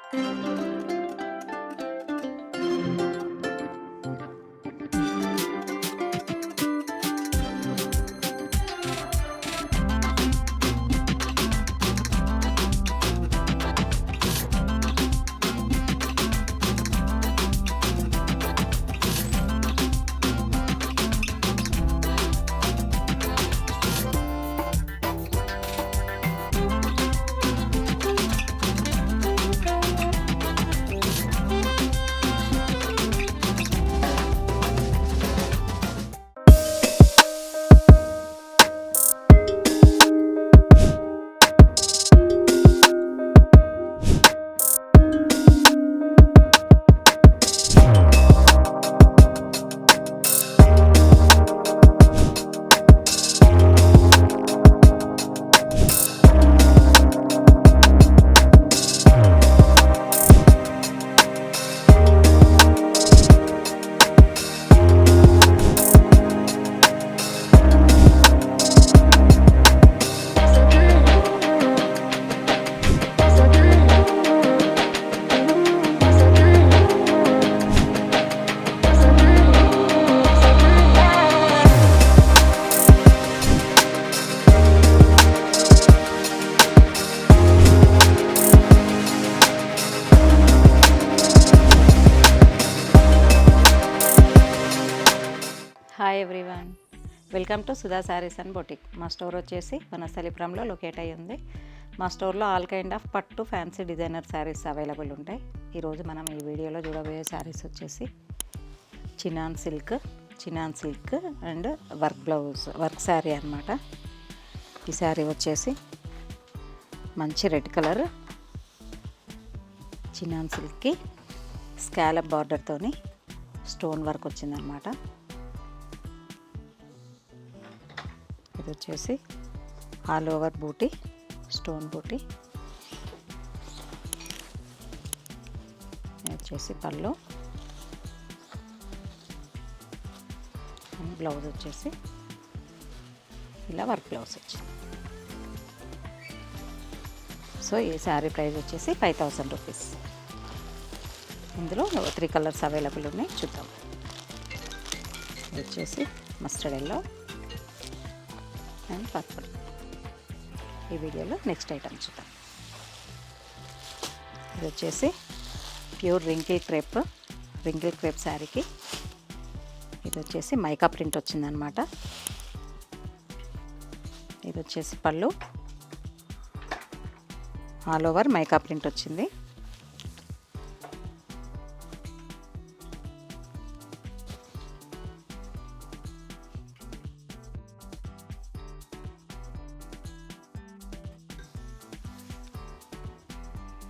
Hi everyone, welcome to Sudha saris and boutique. మా store వచ్చేసి వనస్థలిపురంలో లొకేట్ అయ్యి ఉంది. మా స్టోర్లో ఆల్ కైండ్ ఆఫ్ పట్టు ఫ్యాన్సీ డిజైనర్ శారీస్ అవైలబుల్ ఉంటాయి. ఈరోజు మనం ఈ వీడియోలో చూడబోయే శారీస్ వచ్చేసి chinon silk and work sari అన్నమాట. ఈ శారీ వచ్చేసి మంచి రెడ్ కలర్ చినాన్ సిల్క్కి స్కాలప్ బార్డర్తోని స్టోన్ వర్క్ వచ్చిందనమాట. ఇది వచ్చేసి all over buti, stone buti. ఇది వచ్చేసి పళ్ళు, బ్లౌజ్ వచ్చేసి ఇలా వర్క్ బ్లౌజ్ వచ్చింది. సో ఈ శారీ ప్రైస్ వచ్చేసి 5000 రూపీస్. ఇందులో 3 కలర్స్ అవైలబుల్ ఉన్నాయి, చూద్దాం. ఇది వచ్చేసి మస్టర్డ్ ఎల్లో అండ్ పర్పుల్. ఈ వీడియోలో నెక్స్ట్ ఐటమ్ చూద్దాం. ఇది వచ్చేసి ప్యూర్ రింకిల్ క్రేప్ శారీకి ఇది వచ్చేసి మైకా ప్రింట్ వచ్చిందనమాట. ఇది వచ్చేసి పళ్ళు, ఆల్ ఓవర్ మైకా ప్రింట్ వచ్చింది.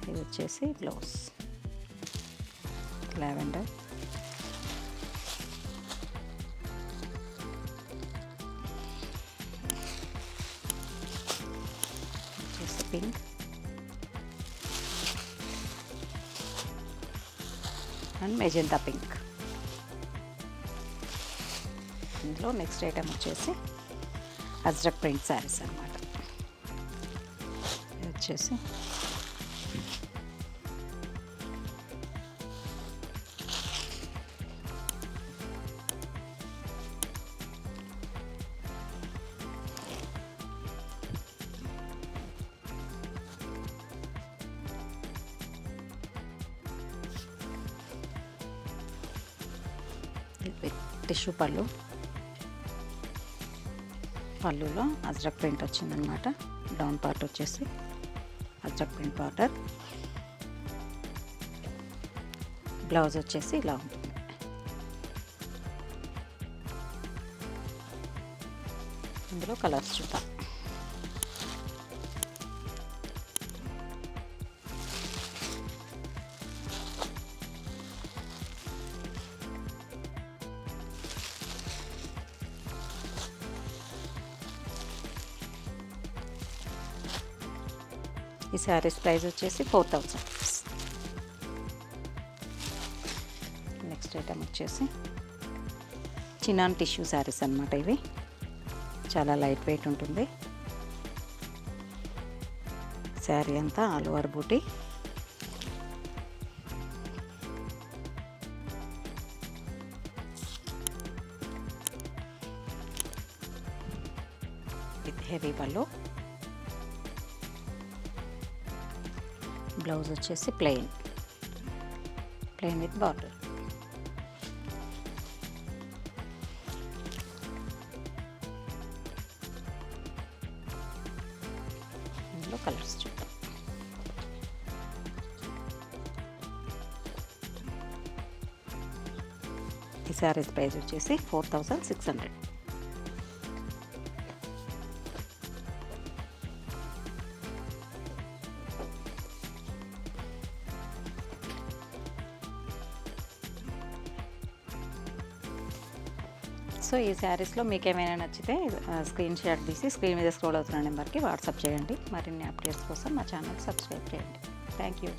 ఇది వచ్చేసి బ్లౌజ్ లావెండర్, వచ్చేసి పింక్ అండ్ మెజెంటా పింక్. ఇందులో నెక్స్ట్ ఐటమ్ వచ్చేసి అజ్రక్ ప్రింట్ శారీస్ అన్నమాట. ఇది వచ్చేసి టిష్యూ పళ్ళులో అజ్రక్ ప్రింట్ వచ్చిందనమాట. డౌన్ పార్ట్ వచ్చేసి అజ్రక్ ప్రింట్ బార్డర్, బ్లౌజ్ వచ్చేసి ఇలా ఉంటుంది. ఇందులో కలర్స్ చూద్దాం. ఈ శారీస్ ప్రైస్ వచ్చేసి 4000. నెక్స్ట్ ఐటమ్ వచ్చేసి చినాన్ టిష్యూ శారీస్ అన్నమాట. ఇవి చాలా లైట్ వెయిట్ ఉంటుంది. శారీ అంతా ఆల్ ఓవర్ బూటీ, హెవీ పళ్ళు. బ్లౌజ్ వచ్చేసి ప్లెయిన్ విత్ బార్డర్. ఇందులో కలర్స్ చూద్దాం. ఈ శారీస్ ప్రైస్ వచ్చేసి 4600. సో ఈ శారీస్లో మీకు ఏమైనా నచ్చితే స్క్రీన్ షాట్ తీసి స్క్రీన్ మీద స్క్రోల్ అవుతున్న నెంబర్కి వాట్సాప్ చేయండి. మరిన్ని అప్డేట్స్ కోసం మా ఛానల్ సబ్స్క్రైబ్ చేయండి. Thank you.